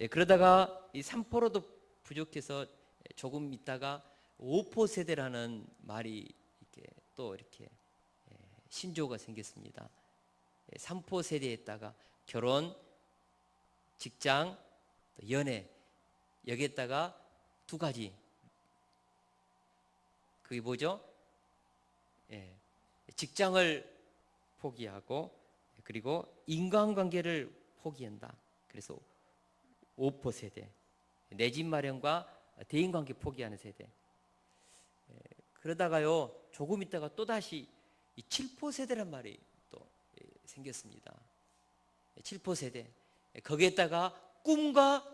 그러다가 이 3포로도 부족해서 조금 있다가 5포 세대라는 말이 이렇게 신조어가 생겼습니다. 3포 세대에다가 결혼, 직장, 연애, 여기에다가 두 가지. 그게 뭐죠? 직장을 포기하고 그리고 인간관계를 포기한다. 그래서 5포 세대, 내 집 마련과 대인관계 포기하는 세대. 그러다가요 조금 있다가 또다시 이 7포 세대란 말이 또 생겼습니다. 7포 세대, 거기에다가 꿈과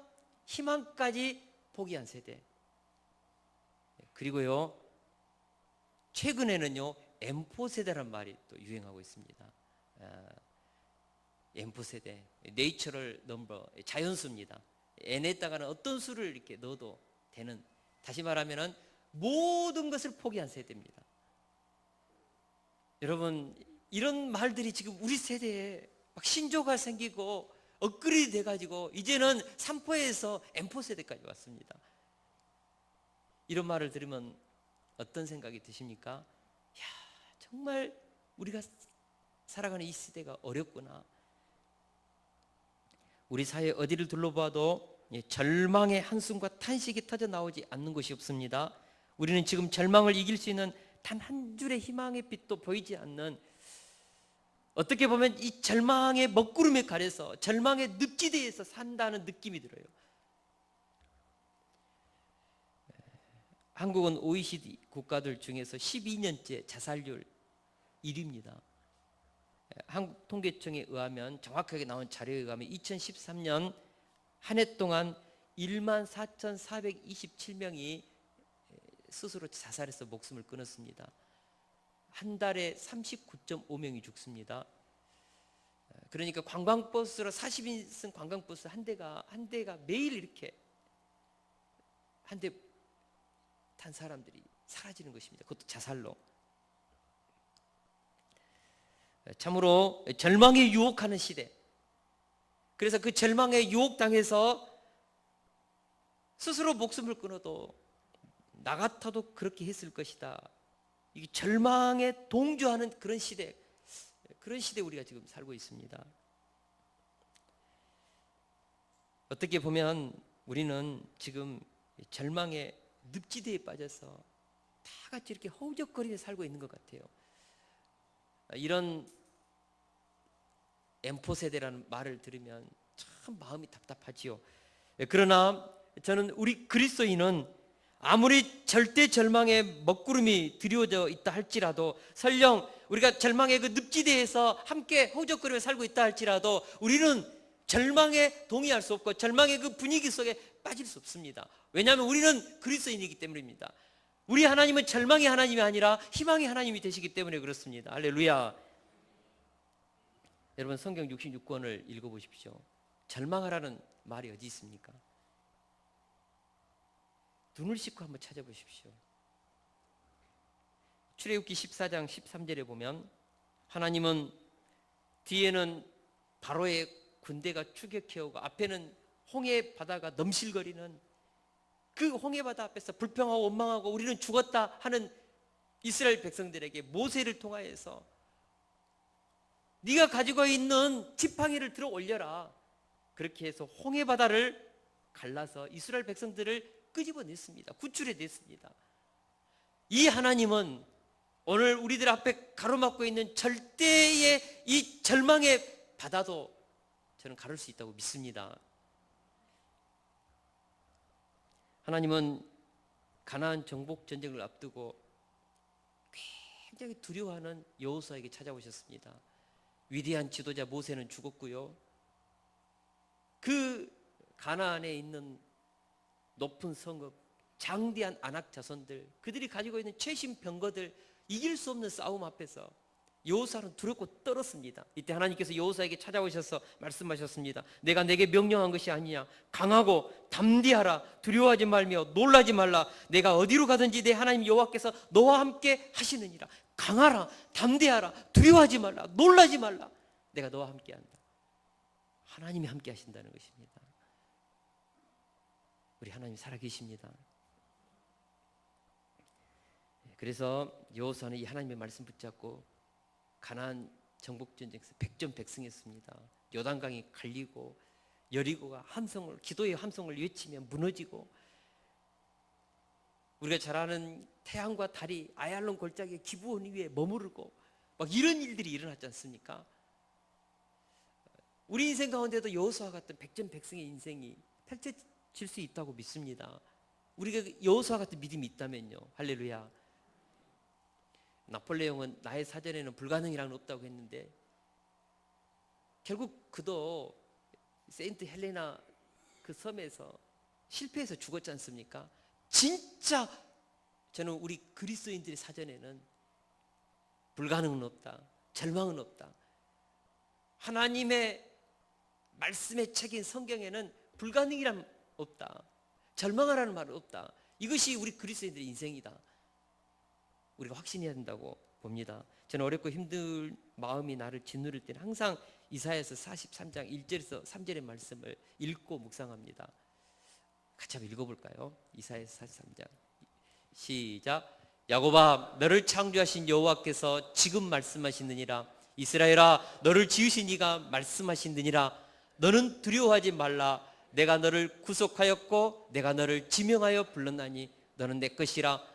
희망까지 포기한 세대. 그리고요 최근에는요 M4 세대란 말이 또 유행하고 있습니다. M4 세대, 내이처럴 넘버, 자연수입니다. n에다가는 어떤 수를 이렇게 넣어도 되는, 다시 말하면은 모든 것을 포기한 세대입니다. 여러분, 이런 말들이 지금 우리 세대에 막 신조가 생기고 업그레이드 돼가지고 이제는 3포에서 M4 세대까지 왔습니다. 이런 말을 들으면 어떤 생각이 드십니까? 야, 정말 우리가 살아가는 이 시대가 어렵구나. 우리 사회 어디를 둘러봐도 절망의 한숨과 탄식이 터져 나오지 않는 곳이 없습니다. 우리는 지금 절망을 이길 수 있는 단 한 줄의 희망의 빛도 보이지 않는, 어떻게 보면 이 절망의 먹구름에 가려서 절망의 늪지대에서 산다는 느낌이 들어요. 한국은 OECD 국가들 중에서 12년째 자살률 1위입니다. 한국통계청에 의하면, 정확하게 나온 자료에 의하면 2013년 한 해 동안 14,427명이 스스로 자살해서 목숨을 끊었습니다. 한 달에 39.5명이 죽습니다. 그러니까 관광버스로 40인승 관광버스 한 대가 매일 이렇게 한 대 탄 사람들이 사라지는 것입니다. 그것도 자살로. 참으로 절망에 유혹하는 시대. 그래서 그 절망에 유혹당해서 스스로 목숨을 끊어도 나 같아도 그렇게 했을 것이다. 이 절망에 동조하는 그런 시대, 그런 시대에 우리가 지금 살고 있습니다. 어떻게 보면 우리는 지금 절망의 늪지대에 빠져서 다 같이 이렇게 허우적거리며 살고 있는 것 같아요. 이런 M4 세대라는 말을 들으면 참 마음이 답답하지요. 그러나 저는 우리 그리스도인은 아무리 절대 절망의 먹구름이 드리워져 있다 할지라도, 설령 우리가 절망의 그 늪지대에서 함께 허우적거리며 살고 있다 할지라도 우리는 절망에 동의할 수 없고 절망의 그 분위기 속에 빠질 수 없습니다. 왜냐하면 우리는 그리스도인이기 때문입니다. 우리 하나님은 절망의 하나님이 아니라 희망의 하나님이 되시기 때문에 그렇습니다. 할렐루야. 여러분, 성경 66권을 읽어보십시오. 절망하라는 말이 어디 있습니까? 눈을 씻고 한번 찾아보십시오. 출애굽기 14장 13절에 보면 하나님은 뒤에는 바로의 군대가 추격해오고 앞에는 홍해 바다가 넘실거리는 그 홍해 바다 앞에서 불평하고 원망하고 우리는 죽었다 하는 이스라엘 백성들에게 모세를 통하여서 네가 가지고 있는 지팡이를 들어 올려라. 그렇게 해서 홍해 바다를 갈라서 이스라엘 백성들을 끄집어냈습니다. 구출해냈습니다. 이 하나님은 오늘 우리들 앞에 가로막고 있는 절대의 이 절망의 바다도 저는 가를 수 있다고 믿습니다. 하나님은 가나안 정복 전쟁을 앞두고 굉장히 두려워하는 여호수아에게 찾아오셨습니다. 위대한 지도자 모세는 죽었고요, 그 가나안에 있는 높은 성읍, 장대한 안악 자손들, 그들이 가지고 있는 최신 병거들, 이길 수 없는 싸움 앞에서 여호수아는 두렵고 떨었습니다. 이때 하나님께서 여호수아에게 찾아오셔서 말씀하셨습니다. 내가 내게 명령한 것이 아니냐. 강하고 담대하라. 두려워하지 말며 놀라지 말라. 내가 어디로 가든지 내 하나님 여호와께서 너와 함께 하시느니라. 강하라, 담대하라, 두려워하지 말라, 놀라지 말라. 내가 너와 함께 한다. 하나님이 함께 하신다는 것입니다. 우리 하나님 살아계십니다. 그래서 여호수아는 이 하나님의 말씀 붙잡고 가나안 정복 전쟁에서 백전백승했습니다. 요단강이 갈리고 여리고가 기도의 함성을 외치며 무너지고, 우리가 잘 아는 태양과 달이 아얄론 골짜기 기브온 위에 머무르고 막 이런 일들이 일어났지 않습니까? 우리 인생 가운데도 여호수아 같은 백전백승의 인생이 펼쳐질 수 있다고 믿습니다. 우리가 여호수아 같은 믿음이 있다면요. 할렐루야. 나폴레옹은 나의 사전에는 불가능이란 없다고 했는데 결국 그도 세인트 헬레나 그 섬에서 실패해서 죽었지 않습니까? 진짜 저는 우리 그리스도인들의 사전에는 불가능은 없다, 절망은 없다. 하나님의 말씀의 책인 성경에는 불가능이란 없다, 절망하라는 말은 없다. 이것이 우리 그리스도인들의 인생이다. 우리가 확신해야 된다고 봅니다. 저는 어렵고 힘든 마음이 나를 짓누를 때는 항상 이사야서 43장 1절에서 3절의 말씀을 읽고 묵상합니다. 같이 한번 읽어볼까요? 이사야서 43장 시작. 야곱아, 너를 창조하신 여호와께서 지금 말씀하시느니라. 이스라엘아, 너를 지으신 이가 말씀하시느니라. 너는 두려워하지 말라. 내가 너를 구속하였고 내가 너를 지명하여 불렀나니 너는 내 것이라.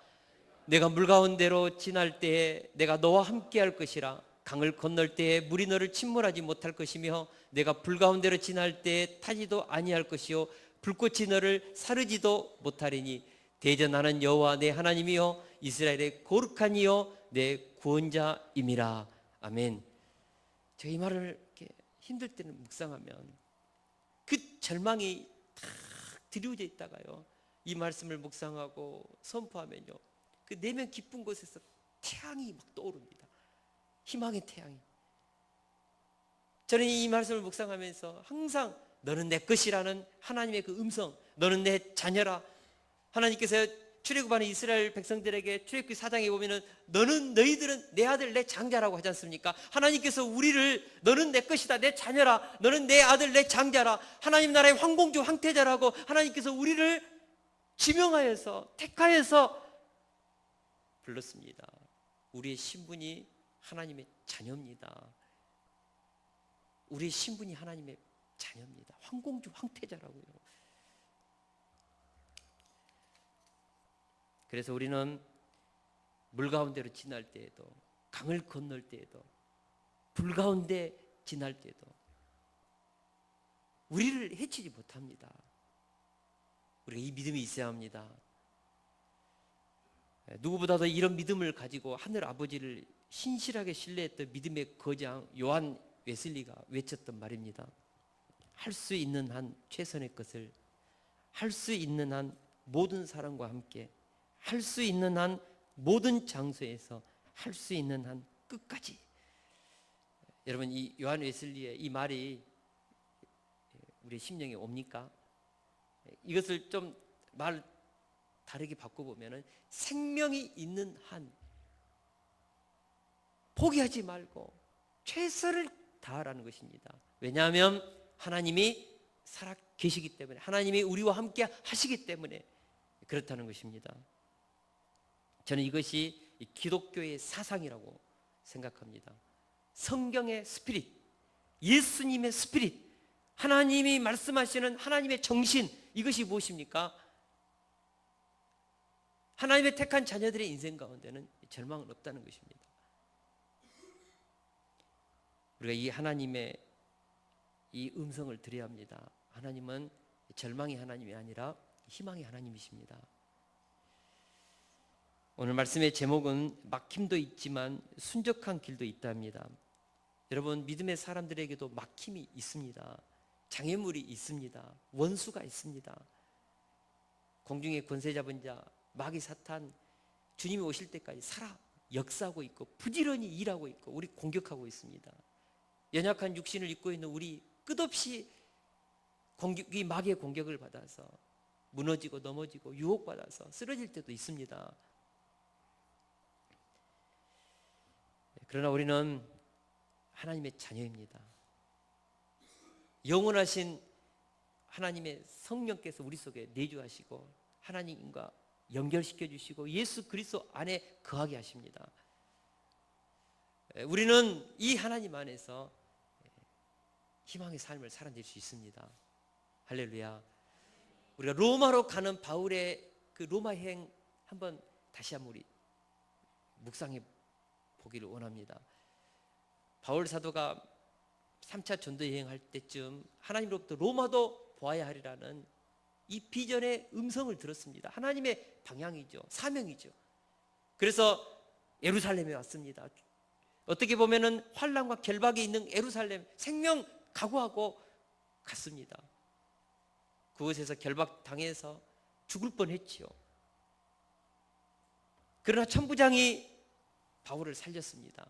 내가 물 가운데로 지날 때에 내가 너와 함께 할 것이라. 강을 건널 때에 물이 너를 침몰하지 못할 것이며 내가 불 가운데로 지날 때에 타지도 아니할 것이요 불꽃이 너를 사르지도 못하리니 대저 나는 여호와 내 하나님이요 이스라엘의 거룩한 이요 내 구원자임이라. 아멘. 제가 이 말을 이렇게 힘들 때는 묵상하면 그 절망이 탁 드리워져 있다가요, 이 말씀을 묵상하고 선포하면요, 그 내면 깊은 곳에서 태양이 막 떠오릅니다. 희망의 태양이. 저는 이 말씀을 묵상하면서 항상 너는 내 것이라는 하나님의 그 음성, 너는 내 자녀라. 하나님께서 출애굽하는 이스라엘 백성들에게 출애굽기 4장에 보면은 너희들은 내 아들 내 장자라고 하지 않습니까? 하나님께서 우리를 너는 내 것이다, 내 자녀라, 너는 내 아들 내 장자라, 하나님 나라의 황공주 황태자라고 하나님께서 우리를 지명하여서 택하여서 불렀습니다. 우리의 신분이 하나님의 자녀입니다. 우리의 신분이 하나님의 자녀입니다. 황공주 황태자라고요. 그래서 우리는 물 가운데로 지날 때에도, 강을 건널 때에도, 불 가운데 지날 때도 우리를 해치지 못합니다. 우리가 이 믿음이 있어야 합니다. 누구보다도 이런 믿음을 가지고 하늘 아버지를 신실하게 신뢰했던 믿음의 거장 요한 웨슬리가 외쳤던 말입니다. 할 수 있는 한 최선의 것을, 할 수 있는 한 모든 사람과 함께, 할 수 있는 한 모든 장소에서, 할 수 있는 한 끝까지. 여러분, 이 요한 웨슬리의 이 말이 우리의 심령에 옵니까? 이것을 좀 말 다르게 바꿔보면 생명이 있는 한 포기하지 말고 최선을 다하라는 것입니다. 왜냐하면 하나님이 살아 계시기 때문에, 하나님이 우리와 함께 하시기 때문에 그렇다는 것입니다. 저는 이것이 기독교의 사상이라고 생각합니다. 성경의 스피릿, 예수님의 스피릿, 하나님이 말씀하시는 하나님의 정신, 이것이 무엇입니까? 하나님의 택한 자녀들의 인생 가운데는 절망은 없다는 것입니다. 우리가 이 하나님의 이 음성을 들어야 합니다. 하나님은 절망의 하나님이 아니라 희망의 하나님이십니다. 오늘 말씀의 제목은 막힘도 있지만 순적한 길도 있답니다. 여러분, 믿음의 사람들에게도 막힘이 있습니다. 장애물이 있습니다. 원수가 있습니다. 공중의 권세 잡은 자 마귀 사탄, 주님이 오실 때까지 살아 역사하고 있고 부지런히 일하고 있고 우리 공격하고 있습니다. 연약한 육신을 입고 있는 우리 끝없이 이 마귀의 공격을 받아서 무너지고 넘어지고 유혹받아서 쓰러질 때도 있습니다. 그러나 우리는 하나님의 자녀입니다. 영원하신 하나님의 성령께서 우리 속에 내주하시고 하나님과 연결시켜 주시고 예수 그리스도 안에 거하게 하십니다. 우리는 이 하나님 안에서 희망의 삶을 살아낼 수 있습니다. 할렐루야. 우리가 로마로 가는 바울의 그 로마 여행 한번 다시 한번 우리 묵상해 보기를 원합니다. 바울 사도가 3차 전도 여행할 때쯤 하나님으로부터 로마도 보아야 하리라는 이 비전의 음성을 들었습니다. 하나님의 방향이죠. 사명이죠. 그래서 예루살렘에 왔습니다. 어떻게 보면은 환난과 결박이 있는 예루살렘 생명 각오하고 갔습니다. 그곳에서 결박당해서 죽을 뻔했지요. 그러나 천부장이 바울을 살렸습니다.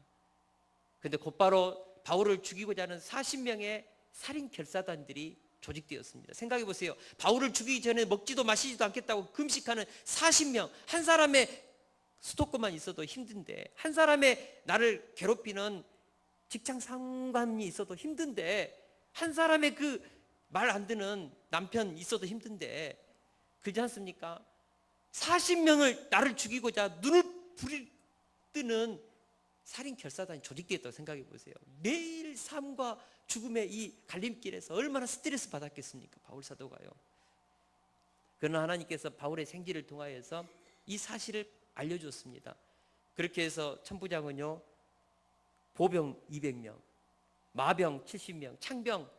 그런데 곧바로 바울을 죽이고자 하는 40명의 살인 결사단들이 조직되었습니다. 생각해 보세요. 바울을 죽이기 전에 먹지도 마시지도 않겠다고 금식하는 40명, 한 사람의 수도권만 있어도 힘든데, 한 사람의 나를 괴롭히는 직장 상관이 있어도 힘든데, 한 사람의 그 말 안 듣는 남편 있어도 힘든데, 그렇지 않습니까? 40명을 나를 죽이고자 눈을 부리뜨는 살인 결사단이 조직되었다고 생각해 보세요. 매일 삶과 죽음의 이 갈림길에서 얼마나 스트레스 받았겠습니까? 바울 사도가요. 그러나 하나님께서 바울의 생지를 통하여서 이 사실을 알려줬습니다. 그렇게 해서 천부장은요, 보병 200명, 마병 70명, 창병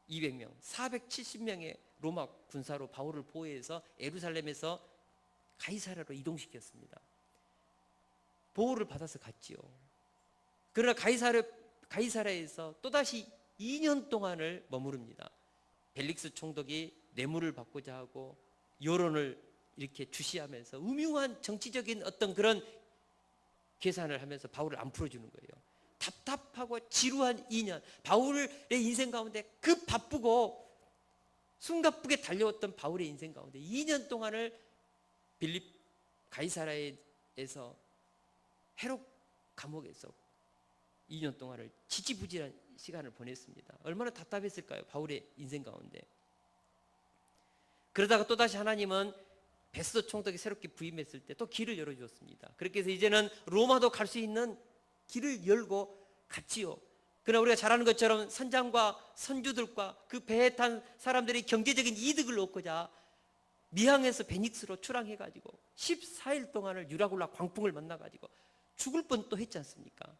200명, 470명의 로마 군사로 바울을 보호해서 예루살렘에서 가이사랴로 이동시켰습니다. 보호를 받아서 갔지요. 그러나 가이사랴에서 또다시 2년 동안을 머무릅니다. 벨릭스 총독이 뇌물을 받고자 하고 여론을 이렇게 주시하면서 음흉한 정치적인 어떤 그런 계산을 하면서 바울을 안 풀어주는 거예요. 답답하고 지루한 2년, 바울의 인생 가운데 그 바쁘고 숨가쁘게 달려왔던 바울의 인생 가운데 2년 동안을 빌립 가이사랴에서 헤롯 감옥에서 2년 동안을 지지부진한 시간을 보냈습니다. 얼마나 답답했을까요? 바울의 인생 가운데. 그러다가 또다시 하나님은 베스도 총독이 새롭게 부임했을 때 또 길을 열어주었습니다. 그렇게 해서 이제는 로마도 갈 수 있는 길을 열고 갔지요. 그러나 우리가 잘 아는 것처럼 선장과 선주들과 그 배에 탄 사람들이 경제적인 이득을 얻고자 미항에서 베닉스로 출항해가지고 14일 동안을 유라굴라 광풍을 만나가지고 죽을 뻔 또 했지 않습니까?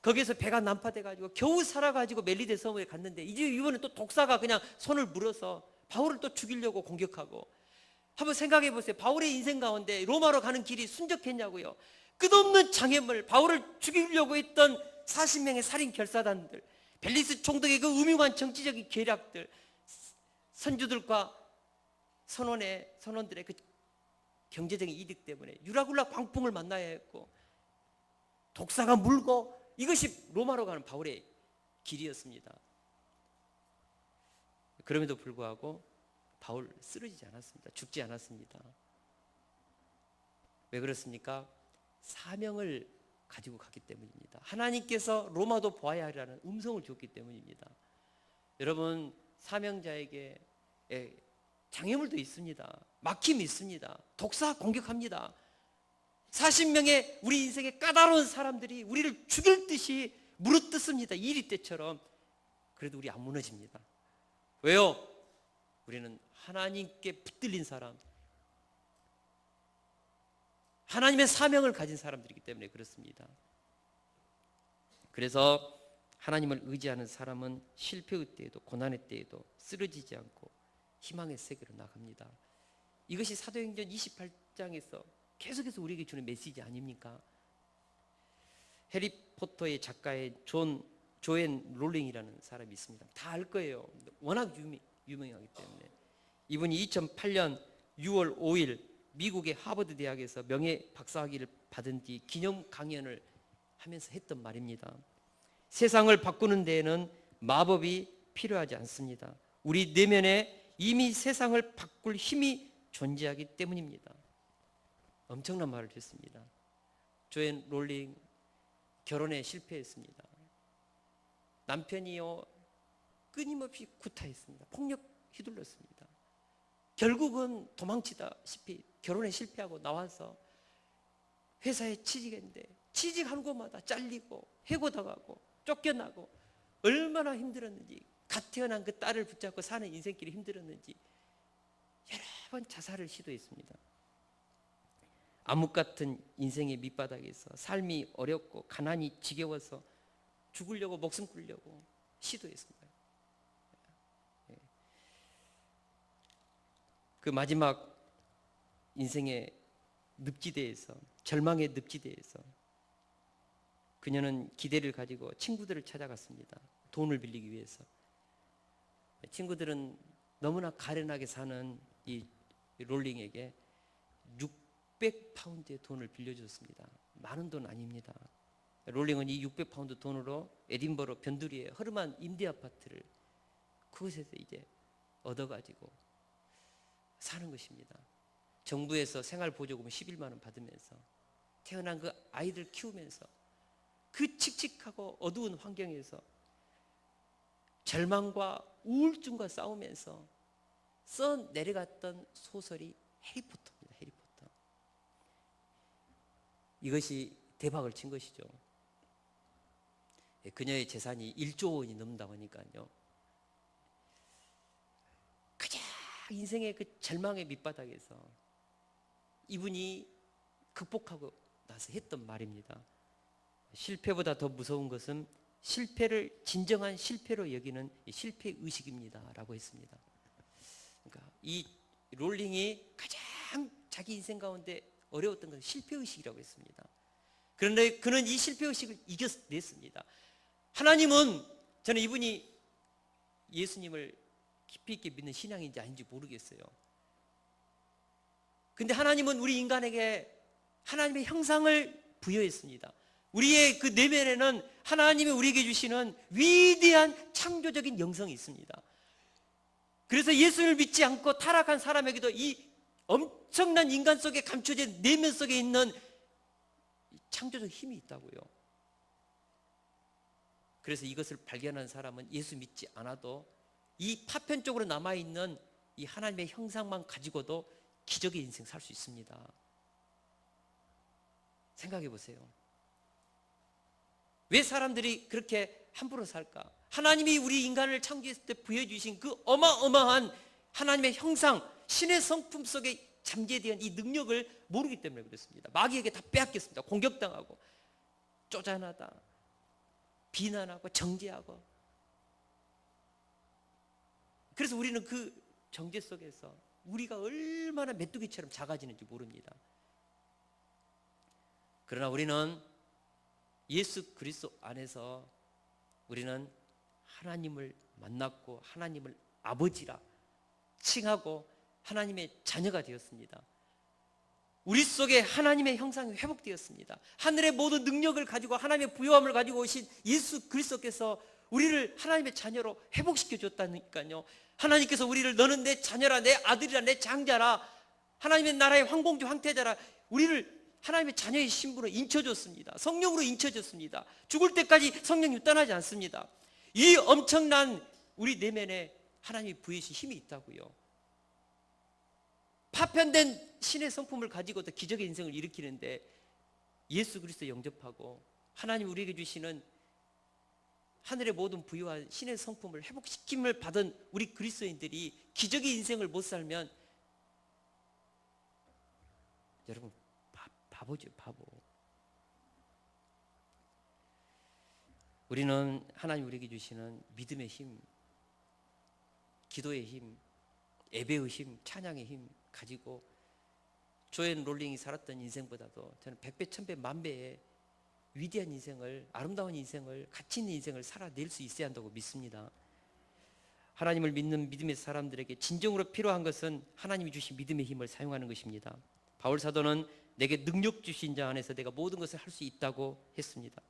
거기에서 배가 난파돼가지고 겨우 살아가지고 멜리데 섬에 갔는데 이제 이번에 또 독사가 그냥 손을 물어서 바울을 또 죽이려고 공격하고. 한번 생각해 보세요. 바울의 인생 가운데 로마로 가는 길이 순적했냐고요. 끝없는 장애물, 바울을 죽이려고 했던 40명의 살인 결사단들, 벨리스 총독의 그 음흉한 정치적인 계략들, 선주들과 선원들의 그 경제적인 이득 때문에 유라굴라 광풍을 만나야 했고 독사가 물고, 이것이 로마로 가는 바울의 길이었습니다. 그럼에도 불구하고 바울 쓰러지지 않았습니다. 죽지 않았습니다. 왜 그렇습니까? 사명을 가지고 갔기 때문입니다. 하나님께서 로마도 보아야 하리라는 음성을 줬기 때문입니다. 여러분, 사명자에게 장애물도 있습니다. 막힘이 있습니다. 독사 공격합니다. 40명의 우리 인생의 까다로운 사람들이 우리를 죽일 듯이 물어뜯습니다. 이리 때처럼. 그래도 우리 안 무너집니다. 왜요? 우리는 하나님께 붙들린 사람, 하나님의 사명을 가진 사람들이기 때문에 그렇습니다. 그래서 하나님을 의지하는 사람은 실패의 때에도 고난의 때에도 쓰러지지 않고 희망의 세계로 나갑니다. 이것이 사도행전 28장에서 계속해서 우리에게 주는 메시지 아닙니까? 해리포터의 작가의 조앤 롤링이라는 사람이 있습니다. 다 알 거예요. 워낙 유명하기 때문에. 이분이 2008년 6월 5일 미국의 하버드 대학에서 명예 박사학위를 받은 뒤 기념 강연을 하면서 했던 말입니다. 세상을 바꾸는 데에는 마법이 필요하지 않습니다. 우리 내면에 이미 세상을 바꿀 힘이 존재하기 때문입니다. 엄청난 말을 했습니다. 조앤 롤링 결혼에 실패했습니다. 남편이요 끊임없이 구타했습니다. 폭력 휘둘렀습니다. 결국은 도망치다시피 결혼에 실패하고 나와서 회사에 취직했는데 취직하는 곳마다 잘리고 해고당하고 쫓겨나고 얼마나 힘들었는지, 갓 태어난 그 딸을 붙잡고 사는 인생길이 힘들었는지 여러 번 자살을 시도했습니다. 암흑 같은 인생의 밑바닥에서 삶이 어렵고 가난이 지겨워서 죽으려고 목숨 끌려고 시도했습니다. 그 마지막 인생의 늪지대에서, 절망의 늪지대에서 그녀는 기대를 가지고 친구들을 찾아갔습니다. 돈을 빌리기 위해서. 친구들은 너무나 가련하게 사는 이 롤링에게 600파운드의 돈을 빌려줬습니다. 많은 돈 아닙니다. 롤링은 이 600파운드 돈으로 에딘버러 변두리의 허름한 임대 아파트를 그곳에서 이제 얻어가지고 사는 것입니다. 정부에서 생활보조금 11만 원 받으면서 태어난 그 아이들 키우면서 그 칙칙하고 어두운 환경에서 절망과 우울증과 싸우면서 써 내려갔던 소설이 해리포터입니다. 해리포터. 이것이 대박을 친 것이죠. 그녀의 재산이 1조 원이 넘는다고 하니까요. 가장 인생의 그 절망의 밑바닥에서 이분이 극복하고 나서 했던 말입니다. 실패보다 더 무서운 것은 실패를 진정한 실패로 여기는 실패의식입니다 라고 했습니다. 그러니까 이 롤링이 가장 자기 인생 가운데 어려웠던 것은 실패의식이라고 했습니다. 그런데 그는 이 실패의식을 이겨냈습니다. 하나님은, 저는 이분이 예수님을 깊이 있게 믿는 신앙인지 아닌지 모르겠어요. 근데 하나님은 우리 인간에게 하나님의 형상을 부여했습니다. 우리의 그 내면에는 하나님이 우리에게 주시는 위대한 창조적인 영성이 있습니다. 그래서 예수를 믿지 않고 타락한 사람에게도 이 엄청난 인간 속에 감춰진 내면 속에 있는 창조적 힘이 있다고요. 그래서 이것을 발견한 사람은 예수 믿지 않아도 이 파편적으로 남아있는 이 하나님의 형상만 가지고도 기적의 인생 살 수 있습니다. 생각해 보세요. 왜 사람들이 그렇게 함부로 살까? 하나님이 우리 인간을 창조했을 때 부여주신 그 어마어마한 하나님의 형상, 신의 성품 속에 잠재된 이 능력을 모르기 때문에 그렇습니다. 마귀에게 다 빼앗겼습니다. 공격당하고 쪼잔하다, 비난하고 정죄하고. 그래서 우리는 그 정죄 속에서 우리가 얼마나 메뚜기처럼 작아지는지 모릅니다. 그러나 우리는 예수 그리스도 안에서 우리는 하나님을 만났고 하나님을 아버지라 칭하고 하나님의 자녀가 되었습니다. 우리 속에 하나님의 형상이 회복되었습니다. 하늘의 모든 능력을 가지고 하나님의 부요함을 가지고 오신 예수 그리스도께서 우리를 하나님의 자녀로 회복시켜 줬다니까요. 하나님께서 우리를 너는 내 자녀라, 내 아들이라, 내 장자라, 하나님의 나라의 황공주 황태자라, 우리를 하나님의 자녀의 신분으로 인쳐줬습니다. 성령으로 인쳐줬습니다. 죽을 때까지 성령이 떠나지 않습니다. 이 엄청난 우리 내면에 하나님이 부여주신 힘이 있다고요. 파편된 신의 성품을 가지고도 기적의 인생을 일으키는데 예수 그리스도 영접하고 하나님 우리에게 주시는 하늘의 모든 부유한 신의 성품을 회복시킴을 받은 우리 그리스도인들이 기적의 인생을 못 살면 여러분 바보죠, 바보. 우리는 하나님 우리에게 주시는 믿음의 힘, 기도의 힘, 예배의 힘, 찬양의 힘 가지고 조앤 롤링이 살았던 인생보다도 저는 100배, 1000배, 만배의 위대한 인생을, 아름다운 인생을, 가치 있는 인생을 살아낼 수 있어야 한다고 믿습니다. 하나님을 믿는 믿음의 사람들에게 진정으로 필요한 것은 하나님이 주신 믿음의 힘을 사용하는 것입니다. 바울 사도는 내게 능력 주신 자 안에서 내가 모든 것을 할 수 있다고 했습니다.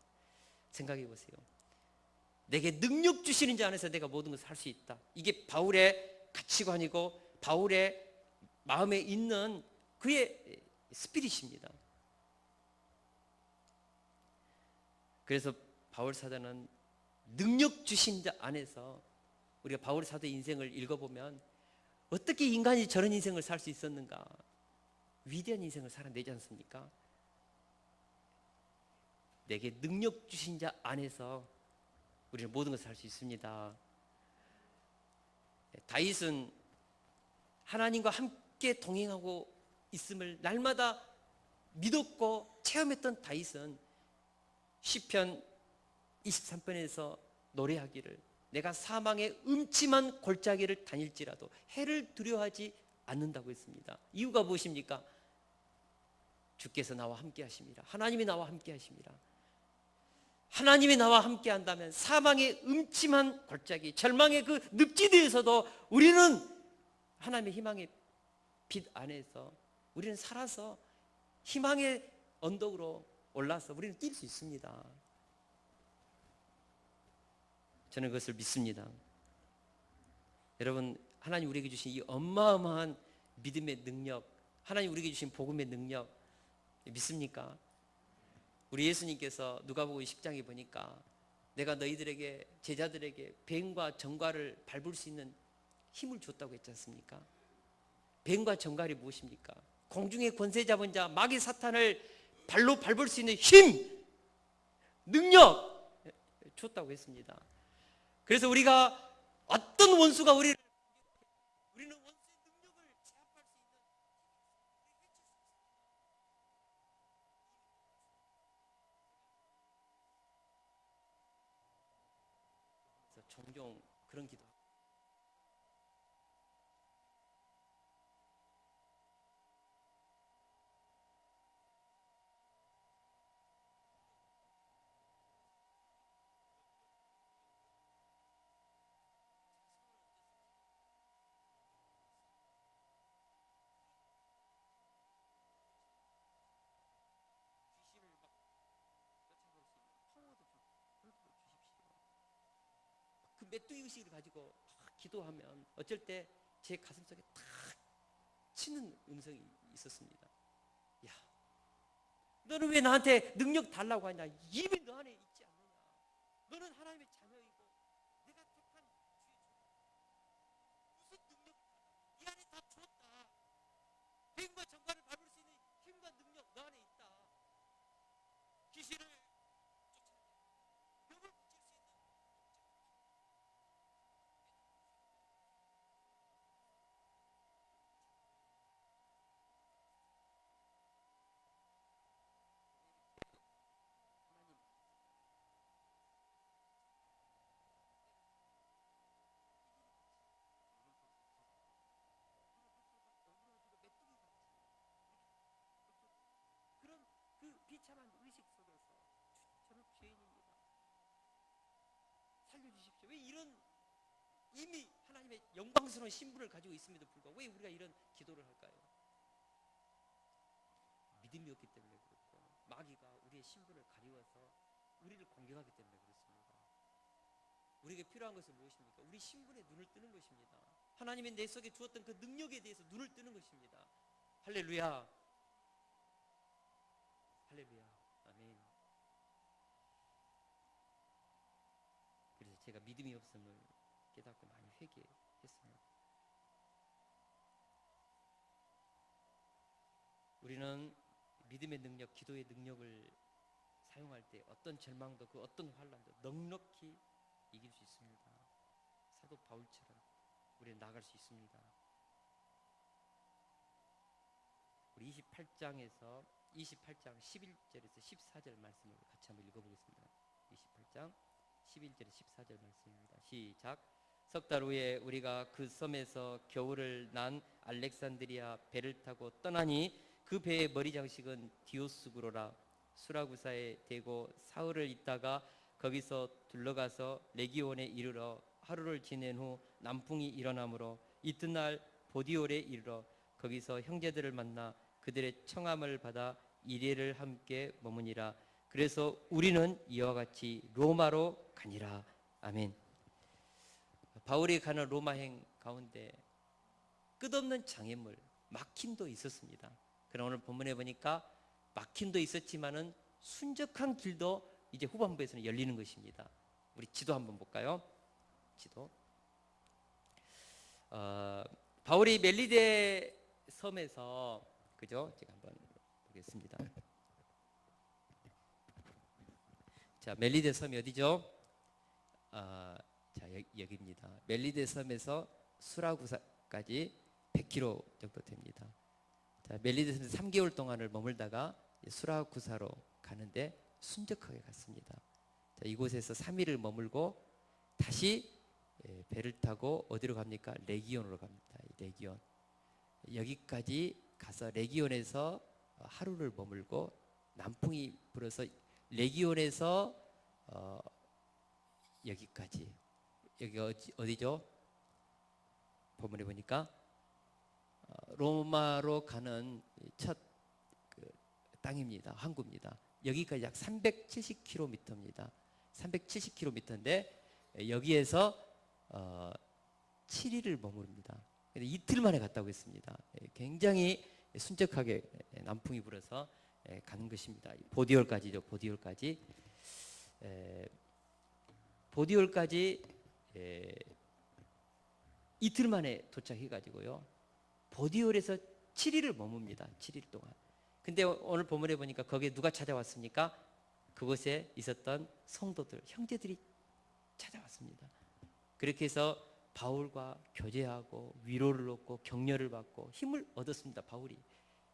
생각해 보세요. 내게 능력 주시는 자 안에서 내가 모든 것을 할 수 있다. 이게 바울의 가치관이고 바울의 마음에 있는 그의 스피릿입니다. 그래서 바울 사도는 능력 주신 자 안에서 우리가 바울 사도의 인생을 읽어보면 어떻게 인간이 저런 인생을 살 수 있었는가? 위대한 인생을 살아내지 않습니까? 내게 능력 주신 자 안에서 우리는 모든 것을 할 수 있습니다. 다윗은 하나님과 함께 동행하고 있음을 날마다 믿었고 체험했던 다윗은 시편 23편에서 노래하기를 내가 사망의 음침한 골짜기를 다닐지라도 해를 두려워하지 않는다고 했습니다. 이유가 무엇입니까? 주께서 나와 함께 하십니다. 하나님이 나와 함께 하십니다. 하나님이 나와 함께 한다면 사망의 음침한 골짜기, 절망의 그 늪지대에서도 우리는 하나님의 희망의 빛 안에서 우리는 살아서 희망의 언덕으로 올라서 우리는 뛸 수 있습니다. 저는 그것을 믿습니다. 여러분, 하나님 우리에게 주신 이 어마어마한 믿음의 능력, 하나님 우리에게 주신 복음의 능력 믿습니까? 우리 예수님께서 누가복음 10장에 보니까 내가 너희들에게 제자들에게 뱀과 정갈을 밟을 수 있는 힘을 줬다고 했지 않습니까? 뱀과 정갈이 무엇입니까? 공중의 권세 잡은 자 마귀 사탄을 발로 밟을 수 있는 힘, 능력 줬다고 했습니다. 그래서 우리가 어떤 원수가 우리는 원수의 능력을 제압할 수 있는 그래서 종종 그런 기도 그 메뚜기 의식을 가지고 기도하면 어쩔 때 제 가슴속에 탁 치는 음성이 있었습니다. 야, 너는 왜 나한테 능력 달라고 하냐? 입이 너 안에 있지 않느냐? 너는 하나님의 자녀이고 내가 택한 주의 무슨 능력 이 안에 다 줬다. 뱀과 정갈을 밟을 수 있는 힘과 능력 너 안에 있다. 귀신을 쫓아내 벽을 붙일 수 있는 그런 그 비참한 의식 속에서 저는 죄인입니다. 살려주십시오. 왜 이런 이미 하나님의 영광스러운 신분을 가지고 있음에도 불구하고 왜 우리가 이런 기도를 할까요? 믿음이 없기 때문에 그렇고 마귀가 우리의 신분을 가리워서 우리를 공격하기 때문에 그렇습니다. 우리에게 필요한 것은 무엇입니까? 우리 신분에 눈을 뜨는 것입니다. 하나님이 내 속에 주었던 그 능력에 대해서 눈을 뜨는 것입니다. 할렐루야. 할렐루야. 아멘. 그래서 제가 믿음이 없음을 깨닫고 많이 회개했습니다. 우리는 믿음의 능력, 기도의 능력을 사용할 때 어떤 절망도 그 어떤 환난도 넉넉히 이길 수 있습니다. 사도 바울처럼 우리는 나아갈 수 있습니다. 우리 28장에서 28장 11절에서 14절 말씀을 같이 한번 읽어보겠습니다. 28장 11절에서 14절 말씀입니다. 시작. 석 달 후에 우리가 그 섬에서 겨울을 난 알렉산드리아 배를 타고 떠나니 그 배의 머리 장식은 디오스구로라. 수라구사에 대고 사흘을 있다가 거기서 둘러가서 레기온에 이르러 하루를 지낸 후 남풍이 일어나므로 이튿날 보디올에 이르러 거기서 형제들을 만나 그들의 청함을 받아 이레를 함께 머무니라. 그래서 우리는 이와 같이 로마로 가니라. 아멘. 바울이 가는 로마행 가운데 끝없는 장애물, 막힘도 있었습니다. 그러나 오늘 본문에 보니까 막힘도 있었지만은 순적한 길도 이제 후반부에서는 열리는 것입니다. 우리 지도 한번 볼까요? 지도. 바울이 멜리데 섬에서, 그죠? 제가 한번 보겠습니다. 자, 멜리데 섬이 어디죠? 자, 여기입니다. 멜리데 섬에서 수라구사까지 100km 정도 됩니다. 자, 멜리데 섬에서 3개월 동안을 머물다가 수라구사로 가는데 순적하게 갔습니다. 자, 이곳에서 3일을 머물고 다시 배를 타고 어디로 갑니까? 레기온으로 갑니다. 레기온. 여기까지 가서 레기온에서 하루를 머물고 남풍이 불어서 레기온에서 여기까지, 여기 어디죠? 본문에 보니까 로마로 가는 첫 땅입니다. 항구입니다. 여기까지 약 370km입니다. 370km인데 여기에서 7일을 머무릅니다. 이틀 만에 갔다고 했습니다. 굉장히 순적하게 남풍이 불어서 가는 것입니다. 보디올까지죠. 보디올까지 이틀 만에 도착해가지고요. 보디올에서 7일을 머뭅니다. 7일 동안. 근데 오늘 본문에 보니까 거기에 누가 찾아왔습니까? 그곳에 있었던 성도들, 형제들이 찾아왔습니다. 그렇게 해서 바울과 교제하고 위로를 얻고 격려를 받고 힘을 얻었습니다. 바울이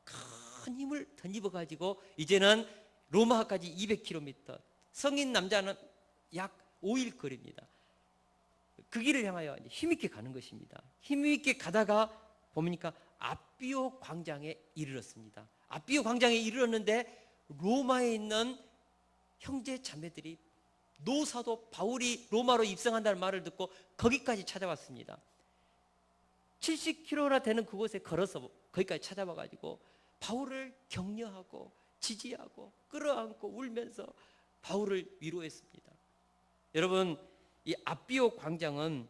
큰 힘을 덧입어 가지고 이제는 로마까지 200km, 성인 남자는 약 5일 거리입니다. 그 길을 향하여 힘있게 가는 것입니다. 힘있게 가다가 보니까 아비오 광장에 이르렀습니다. 아비오 광장에 이르렀는데 로마에 있는 형제 자매들이, 노사도 바울이 로마로 입성한다는 말을 듣고 거기까지 찾아왔습니다. 70km나 되는 그곳에 걸어서 거기까지 찾아와 가지고 바울을 격려하고 지지하고 끌어안고 울면서 바울을 위로했습니다. 여러분, 이 아비오 광장은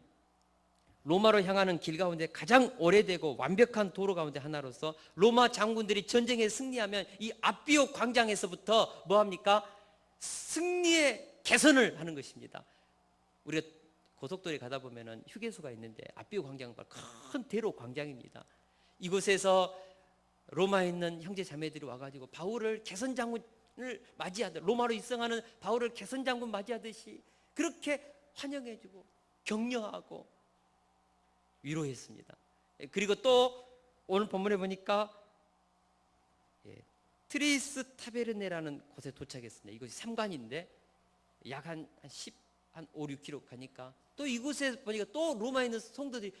로마로 향하는 길 가운데 가장 오래되고 완벽한 도로 가운데 하나로서 로마 장군들이 전쟁에 승리하면 이 아비오 광장에서부터 뭐합니까? 승리의 개선을 하는 것입니다. 우리가 고속도로에 가다 보면은 휴게소가 있는데 아비오 광장은 큰 대로 광장입니다. 이곳에서 로마에 있는 형제 자매들이 와가지고 바울을 개선 장군을 맞이하듯, 로마로 입성하는 바울을 개선 장군 맞이하듯이 그렇게 환영해주고 격려하고 위로했습니다. 그리고 또 오늘 본문에 보니까 트레이스 타베르네라는 곳에 도착했습니다. 이곳이 삼관인데 약 한 5, 6km 가니까 또 이곳에 보니까 또 로마에 있는 성도들이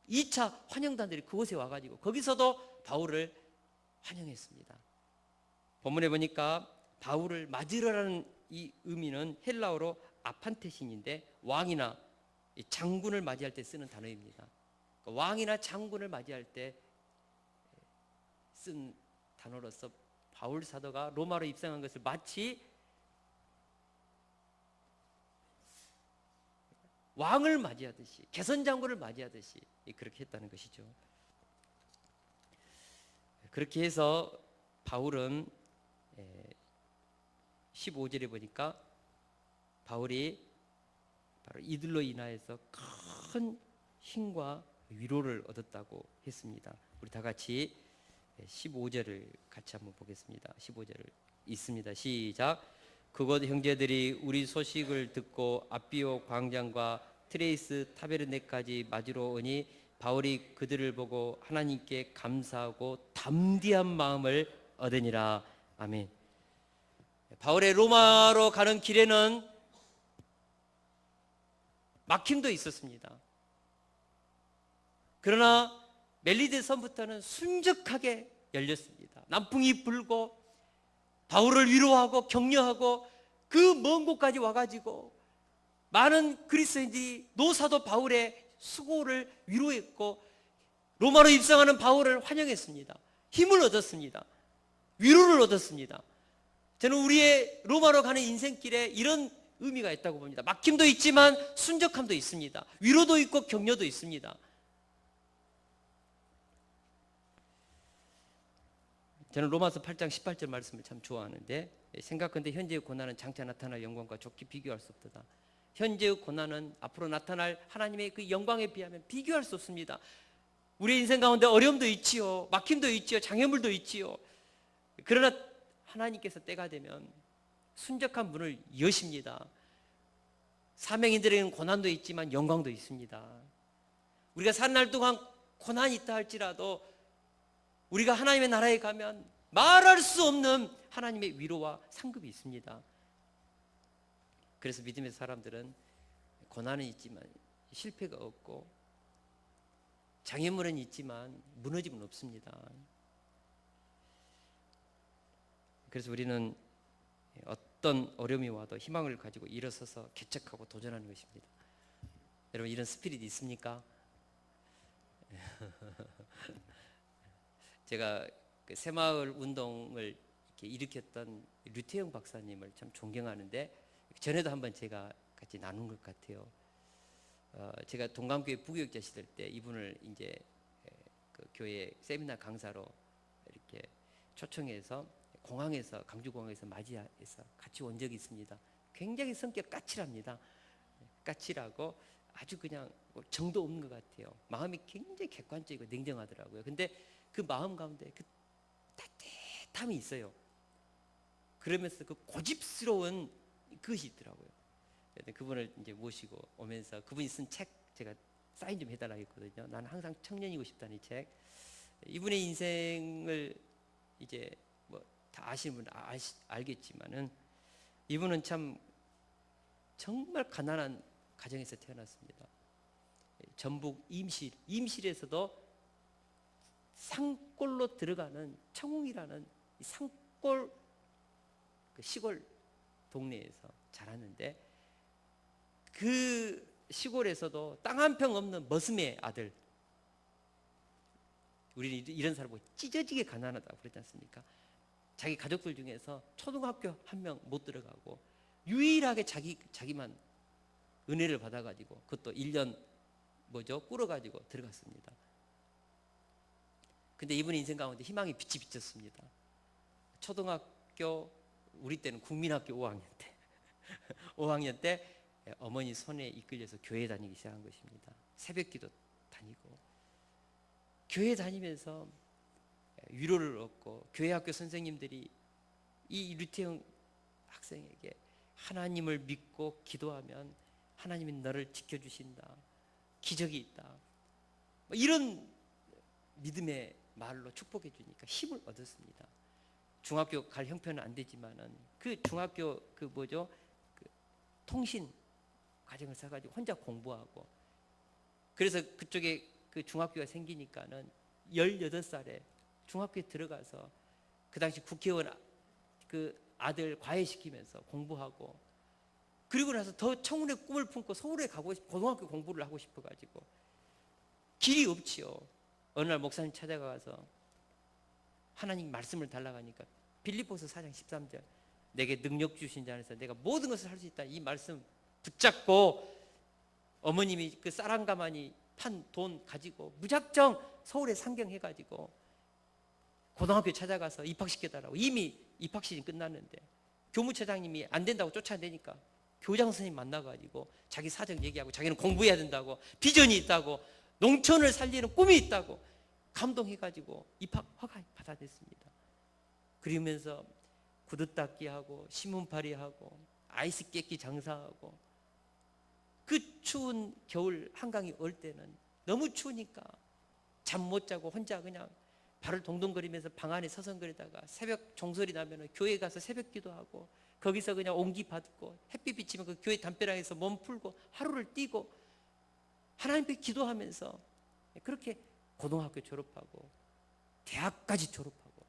2차 환영단들이 그곳에 와가지고 거기서도 바울을 환영했습니다. 본문에 보니까 바울을 맞으러라는 이 의미는 헬라어로 아판테신인데 왕이나 장군을 맞이할 때 쓰는 단어입니다. 왕이나 장군을 맞이할 때 쓴 단어로서 바울 사도가 로마로 입성한 것을 마치 왕을 맞이하듯이, 개선 장군을 맞이하듯이 그렇게 했다는 것이죠. 그렇게 해서 바울은 15절에 보니까 바울이 바로 이들로 인하여서 큰 힘과 위로를 얻었다고 했습니다. 우리 다 같이 15절을 같이 한번 보겠습니다. 15절을 읽습니다. 시작. 그곳 형제들이 우리 소식을 듣고 아비오 광장과 트레이스 타베르네까지 맞으러 오니 바울이 그들을 보고 하나님께 감사하고 담대한 마음을 얻으니라. 아멘. 바울의 로마로 가는 길에는 막힘도 있었습니다. 그러나 멜리데 섬부터는 순적하게 열렸습니다. 남풍이 불고 바울을 위로하고 격려하고 그 먼 곳까지 와가지고 많은 그리스도인들이 노사도 바울의 수고를 위로했고 로마로 입성하는 바울을 환영했습니다. 힘을 얻었습니다. 위로를 얻었습니다. 저는 우리의 로마로 가는 인생길에 이런 의미가 있다고 봅니다. 막힘도 있지만 순적함도 있습니다. 위로도 있고 격려도 있습니다. 저는 로마서 8장 18절 말씀을 참 좋아하는데, 생각컨대 현재의 고난은 장차 나타날 영광과 좋게 비교할 수 없도다. 현재의 고난은 앞으로 나타날 하나님의 그 영광에 비하면 비교할 수 없습니다. 우리 인생 가운데 어려움도 있지요. 막힘도 있지요. 장애물도 있지요. 그러나 하나님께서 때가 되면 순적한 문을 여십니다. 사명인들에게는 고난도 있지만 영광도 있습니다. 우리가 산 날 동안 고난이 있다 할지라도 우리가 하나님의 나라에 가면 말할 수 없는 하나님의 위로와 상급이 있습니다. 그래서 믿음의 사람들은 고난은 있지만 실패가 없고 장애물은 있지만 무너짐은 없습니다. 그래서 우리는 어떤 어려움이 와도 희망을 가지고 일어서서 개척하고 도전하는 것입니다. 여러분 이런 스피릿이 있습니까? 제가 그 새마을 운동을 이렇게 일으켰던 류태영 박사님을 참 존경하는데 전에도 한번 제가 같이 나눈 것 같아요. 제가 동강교회 부교육자 시절 때 이분을 이제 그 교회 세미나 강사로 이렇게 초청해서 공항에서 강주공항에서 맞이해서 같이 온 적이 있습니다. 굉장히 성격 까칠합니다. 까칠하고 아주 그냥 정도 없는 것 같아요. 마음이 굉장히 객관적이고 냉정하더라고요. 근데 그 마음 가운데 그 따뜻함이 있어요. 그러면서 그 고집스러운 그것이 있더라고요. 그분을 이제 모시고 오면서 그분이 쓴 책 제가 사인 좀 해달라고 했거든요. 나는 항상 청년이고 싶다는 이 책. 이분의 인생을 이제 뭐 다 아시는 분은 알겠지만은 이분은 참 정말 가난한 가정에서 태어났습니다. 전북 임실에서도 산골로 들어가는 청웅이라는 산골 그 시골 동네에서 자랐는데 그 시골에서도 땅 한 평 없는 머슴의 아들. 우리는 이런 사람 보고 찢어지게 가난하다고 그러지 않습니까? 자기 가족들 중에서 초등학교 한 명 못 들어가고 유일하게 자기만 은혜를 받아가지고 그것도 1년 꿇어가지고 들어갔습니다. 근데 이분의 인생 가운데 희망의 빛이 비쳤습니다. 초등학교 우리 때는 국민학교 5학년 때 5학년 때 어머니 손에 이끌려서 교회 다니기 시작한 것입니다. 새벽기도 다니고 교회 다니면서 위로를 얻고 교회 학교 선생님들이 이 류태영 학생에게 하나님을 믿고 기도하면 하나님이 너를 지켜주신다. 기적이 있다. 이런 믿음의 말로 축복해 주니까 힘을 얻었습니다. 중학교 갈 형편은 안 되지만은 그 중학교 그 통신 과정을 써가지고 혼자 공부하고 그래서 그쪽에 그 중학교가 생기니까는 18살에 중학교에 들어가서 그 당시 국회의원 그 아들 과외시키면서 공부하고 그리고 나서 더 청운의 꿈을 품고 서울에 가고 고등학교 공부를 하고 싶어가지고 길이 없지요. 어느 날 목사님 찾아가서 하나님 말씀을 달라고 하니까 빌립보서 4장 13절 내게 능력 주신 자 안에서 내가 모든 것을 할 수 있다. 이 말씀 붙잡고 어머님이 그 쌀한가마니 판 돈 가지고 무작정 서울에 상경해가지고 고등학교 찾아가서 입학시켜달라고 이미 입학시즌 끝났는데 교무처장님이 안 된다고 쫓아내니까 교장 선생님 만나가지고 자기 사정 얘기하고 자기는 공부해야 된다고 비전이 있다고 농촌을 살리는 꿈이 있다고 감동해가지고 입학 허가 받아냈습니다. 그러면서 구두 닦기 하고 신문팔이 하고 아이스 깨끼 장사하고 그 추운 겨울 한강이 올 때는 너무 추우니까 잠 못 자고 혼자 그냥 발을 동동거리면서 방 안에 서성거리다가 새벽 종소리 나면 교회 가서 새벽 기도하고 거기서 그냥 온기 받고 햇빛 비치면 그 교회 담벼락에서 몸 풀고 하루를 뛰고 하나님께 기도하면서 그렇게 고등학교 졸업하고 대학까지 졸업하고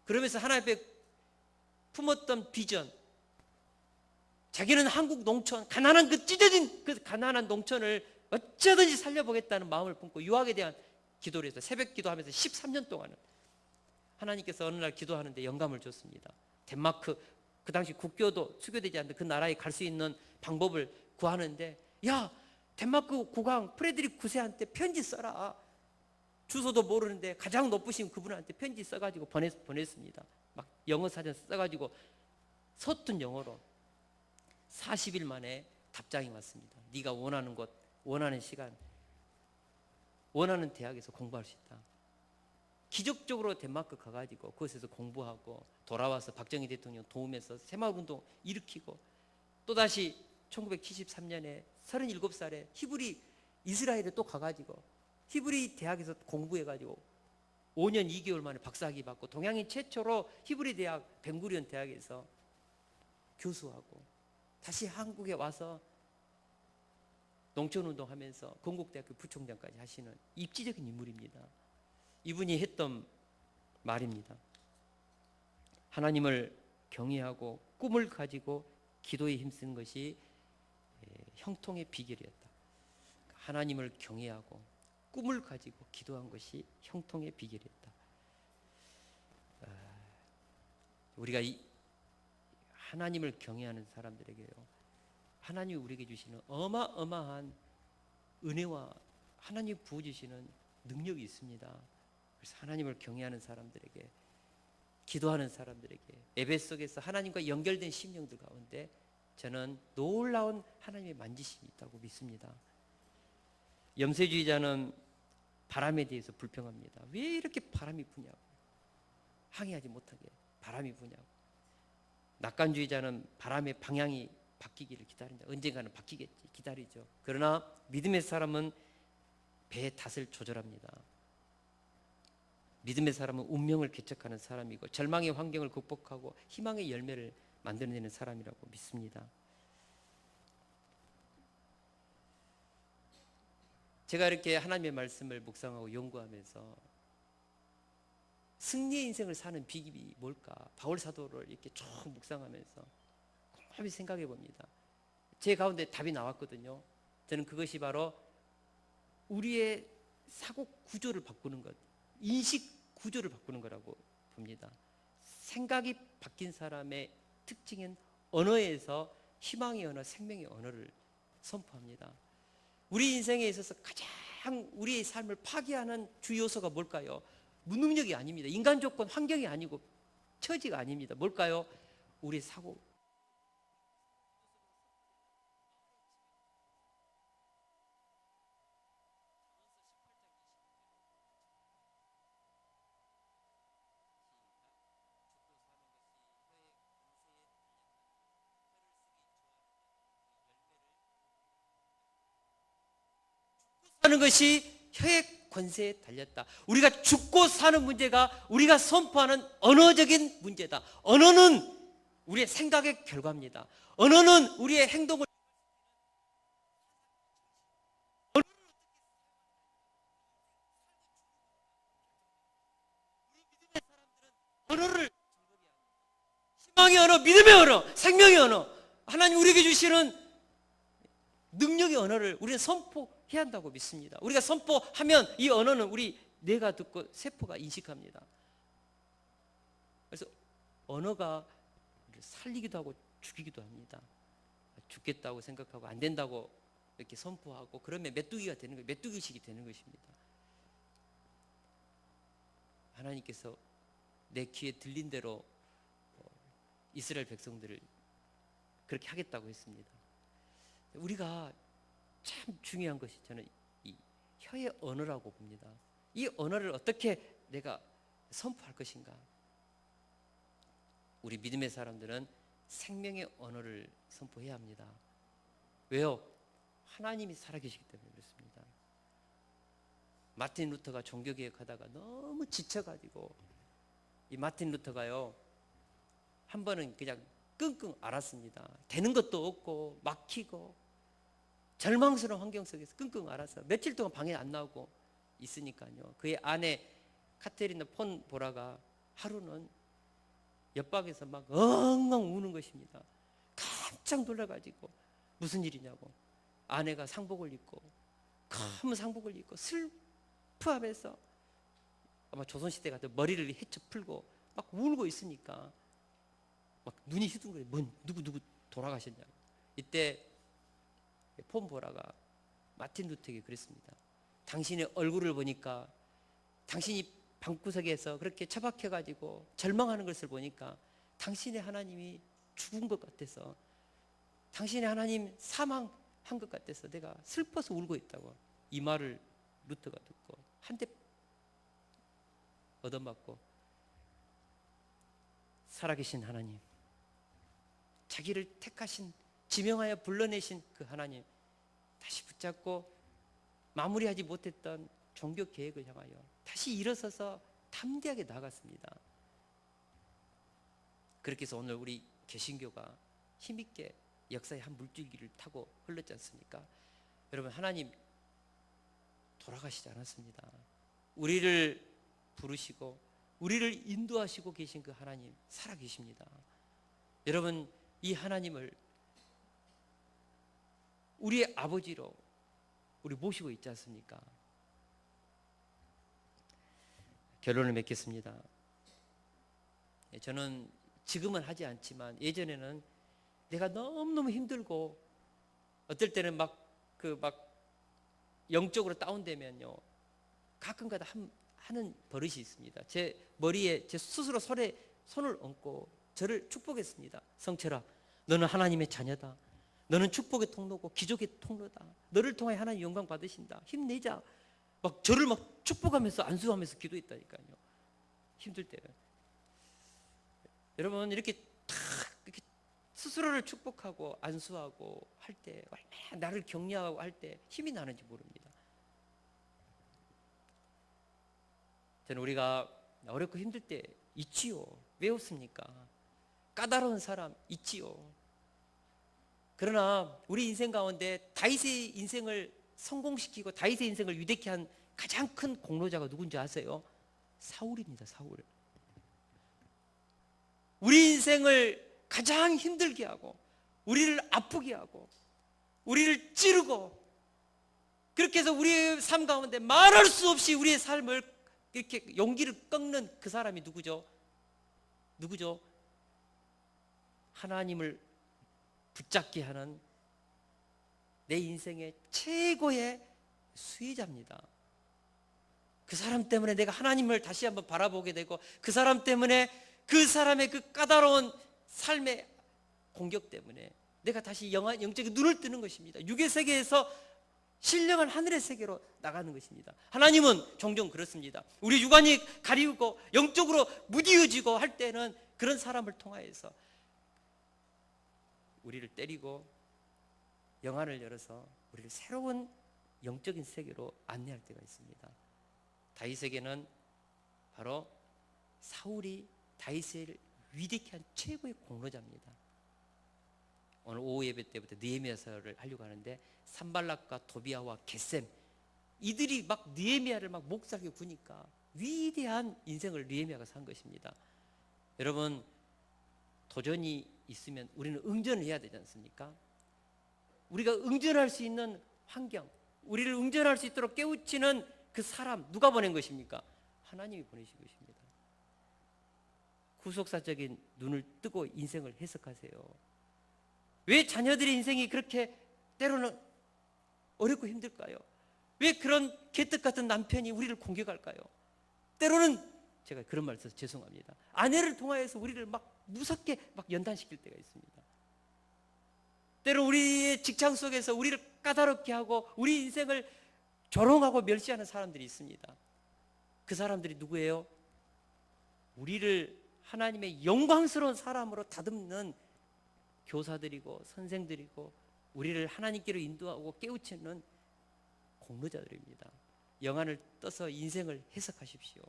그러면서 하나님께 품었던 비전 자기는 한국 농촌 가난한 그 찢어진 그 가난한 농촌을 어쩌든지 살려보겠다는 마음을 품고 유학에 대한 기도를 해서 새벽 기도하면서 13년 동안은 하나님께서 어느 날 기도하는데 영감을 줬습니다. 덴마크 그 당시 국교도 수교되지 않는 그 나라에 갈 수 있는 방법을 구하는데 야 덴마크 국왕 프레드릭 9세한테 편지 써라. 주소도 모르는데 가장 높으신 그분한테 편지 써가지고 보냈습니다. 막 영어 사전 써가지고 서툰 영어로 40일 만에 답장이 왔습니다. 네가 원하는 곳 원하는 시간 원하는 대학에서 공부할 수 있다. 기적적으로 덴마크 가가지고 그곳에서 공부하고 돌아와서 박정희 대통령 도움해서 새마을운동 일으키고 또다시 1973년에 37살에 히브리 이스라엘에 또 가가지고 히브리 대학에서 공부해가지고 5년 2개월 만에 박사학위 받고 동양인 최초로 히브리 대학 벤구리온 대학에서 교수하고 다시 한국에 와서 농촌운동하면서 건국대학교 부총장까지 하시는 입지적인 인물입니다. 이분이 했던 말입니다. 하나님을 경외하고 꿈을 가지고 기도에 힘쓰는 것이 형통의 비결이었다. 하나님을 경외하고 꿈을 가지고 기도한 것이 형통의 비결이었다. 우리가 하나님을 경외하는 사람들에게요, 하나님이 우리에게 주시는 어마어마한 은혜와 하나님이 부어주시는 능력이 있습니다. 그래서 하나님을 경외하는 사람들에게, 기도하는 사람들에게 예배 속에서 하나님과 연결된 심령들 가운데 저는 놀라운 하나님의 만지심이 있다고 믿습니다. 염세주의자는 바람에 대해서 불평합니다. 왜 이렇게 바람이 부냐고, 항해하지 못하게 바람이 부냐고. 낙관주의자는 바람의 방향이 바뀌기를 기다린다. 언젠가는 바뀌겠지, 기다리죠. 그러나 믿음의 사람은 배의 탓을 조절합니다. 믿음의 사람은 운명을 개척하는 사람이고 절망의 환경을 극복하고 희망의 열매를 만들어내는 사람이라고 믿습니다. 제가 이렇게 하나님의 말씀을 묵상하고 연구하면서 승리의 인생을 사는 비결이 뭘까? 바울 사도를 이렇게 쭉 묵상하면서 곰곰이 생각해 봅니다. 제 가운데 답이 나왔거든요. 저는 그것이 바로 우리의 사고 구조를 바꾸는 것, 인식 구조를 바꾸는 거라고 봅니다. 생각이 바뀐 사람의 특징은 언어에서 희망의 언어, 생명의 언어를 선포합니다. 우리 인생에 있어서 가장 우리의 삶을 파괴하는 주 요소가 뭘까요? 무능력이 아닙니다. 인간 조건, 환경이 아니고 처지가 아닙니다. 뭘까요? 우리의 사고. 사는 것이 혀의 권세에 달렸다. 우리가 죽고 사는 문제가 우리가 선포하는 언어적인 문제다. 언어는 우리의 생각의 결과입니다. 언어는 우리의 행동을, 언어를, 희망의 언어, 믿음의 언어, 생명의 언어, 하나님 우리에게 주시는 능력의 언어를 우리는 선포해야 한다고 믿습니다. 우리가 선포하면 이 언어는 우리 뇌가 듣고 세포가 인식합니다. 그래서 언어가 살리기도 하고 죽이기도 합니다. 죽겠다고 생각하고 안 된다고 이렇게 선포하고 그러면 메뚜기가 되는 거예요. 메뚜기식이 되는 것입니다. 하나님께서 내 귀에 들린 대로 이스라엘 백성들을 그렇게 하겠다고 했습니다. 우리가 참 중요한 것이 저는 이 혀의 언어라고 봅니다. 이 언어를 어떻게 내가 선포할 것인가? 우리 믿음의 사람들은 생명의 언어를 선포해야 합니다. 왜요? 하나님이 살아계시기 때문에 그렇습니다. 마틴 루터가 종교개혁하다가 너무 지쳐가지고 이 마틴 루터가요, 한 번은 그냥 끙끙 앓았습니다. 되는 것도 없고 막히고 절망스러운 환경 속에서 끙끙 앓아서 며칠 동안 방에 안 나오고 있으니까요, 그의 아내 카테리나 폰 보라가 하루는 옆방에서 막 엉엉 우는 것입니다. 깜짝 놀라가지고 무슨 일이냐고, 아내가 상복을 입고 큰 상복을 입고 슬퍼하면서 아마 조선시대 같은 머리를 헤쳐 풀고 막 울고 있으니까 막 눈이 휘둥그레. 누구 돌아가셨냐고. 이때 폰 보라가 마틴 루터에게 그랬습니다. 당신의 얼굴을 보니까, 당신이 방구석에서 그렇게 처박혀가지고 절망하는 것을 보니까 당신의 하나님이 죽은 것 같아서, 당신의 하나님 사망한 것 같아서 내가 슬퍼서 울고 있다고. 이 말을 루터가 듣고 한 대 얻어맞고, 살아계신 하나님, 자기를 택하신, 지명하여 불러내신 그 하나님 다시 붙잡고 마무리하지 못했던 종교 계획을 향하여 다시 일어서서 담대하게 나갔습니다. 그렇게 해서 오늘 우리 개신교가 힘있게 역사의 한 물줄기를 타고 흘렀지 않습니까? 여러분, 하나님 돌아가시지 않았습니다. 우리를 부르시고 우리를 인도하시고 계신 그 하나님 살아계십니다. 여러분, 이 하나님을 우리의 아버지로 우리 모시고 있지 않습니까? 결론을 맺겠습니다. 저는 지금은 하지 않지만 예전에는 내가 너무너무 힘들고 어떨 때는 막 영적으로 다운되면요, 가끔가다 하는 버릇이 있습니다. 제 머리에 제 스스로 손을 얹고 저를 축복했습니다. 성철아, 너는 하나님의 자녀다. 너는 축복의 통로고 기적의 통로다. 너를 통해 하나님 영광 받으신다. 힘내자. 막 저를 막 축복하면서 안수하면서 기도했다니까요. 힘들 때는. 여러분, 이렇게 탁 이렇게 스스로를 축복하고 안수하고 할 때, 얼마나 나를 격려하고 할 때 힘이 나는지 모릅니다. 저는 우리가 어렵고 힘들 때 있지요. 왜 없습니까? 까다로운 사람 있지요. 그러나 우리 인생 가운데 다윗의 인생을 성공시키고 다윗의 인생을 유대케 한 가장 큰 공로자가 누군지 아세요? 사울입니다. 사울. 우리 인생을 가장 힘들게 하고 우리를 아프게 하고 우리를 찌르고, 그렇게 해서 우리의 삶 가운데 말할 수 없이 우리의 삶을 이렇게 용기를 꺾는 그 사람이 누구죠? 누구죠? 하나님을 붙잡게 하는 내 인생의 최고의 수혜자입니다. 그 사람 때문에 내가 하나님을 다시 한번 바라보게 되고, 그 사람 때문에, 그 사람의 그 까다로운 삶의 공격 때문에 내가 다시 영적인 눈을 뜨는 것입니다. 육의 세계에서 신령한 하늘의 세계로 나가는 것입니다. 하나님은 종종 그렇습니다. 우리 육안이 가리우고 영적으로 무디어지고 할 때는 그런 사람을 통하여서 우리를 때리고 영안을 열어서 우리를 새로운 영적인 세계로 안내할 때가 있습니다. 다윗에게는 바로 사울이 다윗을 위대케 한 최고의 공로자입니다. 오늘 오후 예배 때부터 느헤미야서를 하려고 하는데, 산발락과 도비아와 겟셈, 이들이 막 느헤미야를 막 목살게 구니까 위대한 인생을 느헤미야가 산 것입니다. 여러분, 도전이 있으면 우리는 응전을 해야 되지 않습니까? 우리가 응전할 수 있는 환경, 우리를 응전할 수 있도록 깨우치는 그 사람, 누가 보낸 것입니까? 하나님이 보내신 것입니다. 구속사적인 눈을 뜨고 인생을 해석하세요. 왜 자녀들의 인생이 그렇게 때로는 어렵고 힘들까요? 왜 그런 개떡 같은 남편이 우리를 공격할까요? 때로는, 제가 그런 말 써서 죄송합니다, 아내를 통하여서 우리를 막 무섭게 막 연단시킬 때가 있습니다. 때로 우리의 직장 속에서 우리를 까다롭게 하고 우리 인생을 조롱하고 멸시하는 사람들이 있습니다. 그 사람들이 누구예요? 우리를 하나님의 영광스러운 사람으로 다듬는 교사들이고 선생들이고 우리를 하나님께로 인도하고 깨우치는 공로자들입니다. 영안을 떠서 인생을 해석하십시오.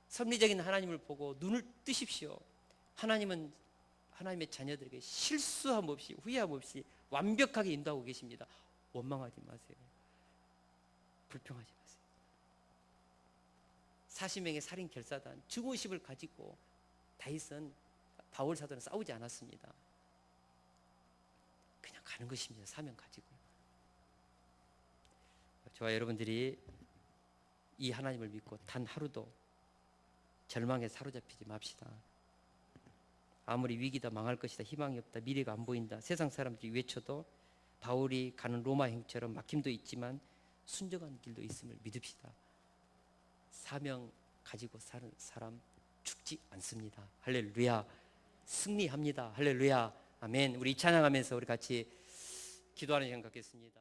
섭리적인 하나님을 보고 눈을 뜨십시오. 하나님은 하나님의 자녀들에게 실수함 없이, 후회함 없이 완벽하게 인도하고 계십니다. 원망하지 마세요. 불평하지 마세요. 40명의 살인 결사단 증오심을 가지고 다윗은 바울 사도는 싸우지 않았습니다. 그냥 가는 것입니다. 사명 가지고. 저와 여러분들이 이 하나님을 믿고 단 하루도 절망에 사로잡히지 맙시다. 아무리 위기다, 망할 것이다, 희망이 없다, 미래가 안 보인다, 세상 사람들이 외쳐도 바울이 가는 로마 행처럼 막힘도 있지만 순정한 길도 있음을 믿읍시다. 사명 가지고 사는 사람 죽지 않습니다. 할렐루야. 승리합니다. 할렐루야. 아멘. 우리 찬양하면서 우리 같이 기도하는 시간 갖겠습니다.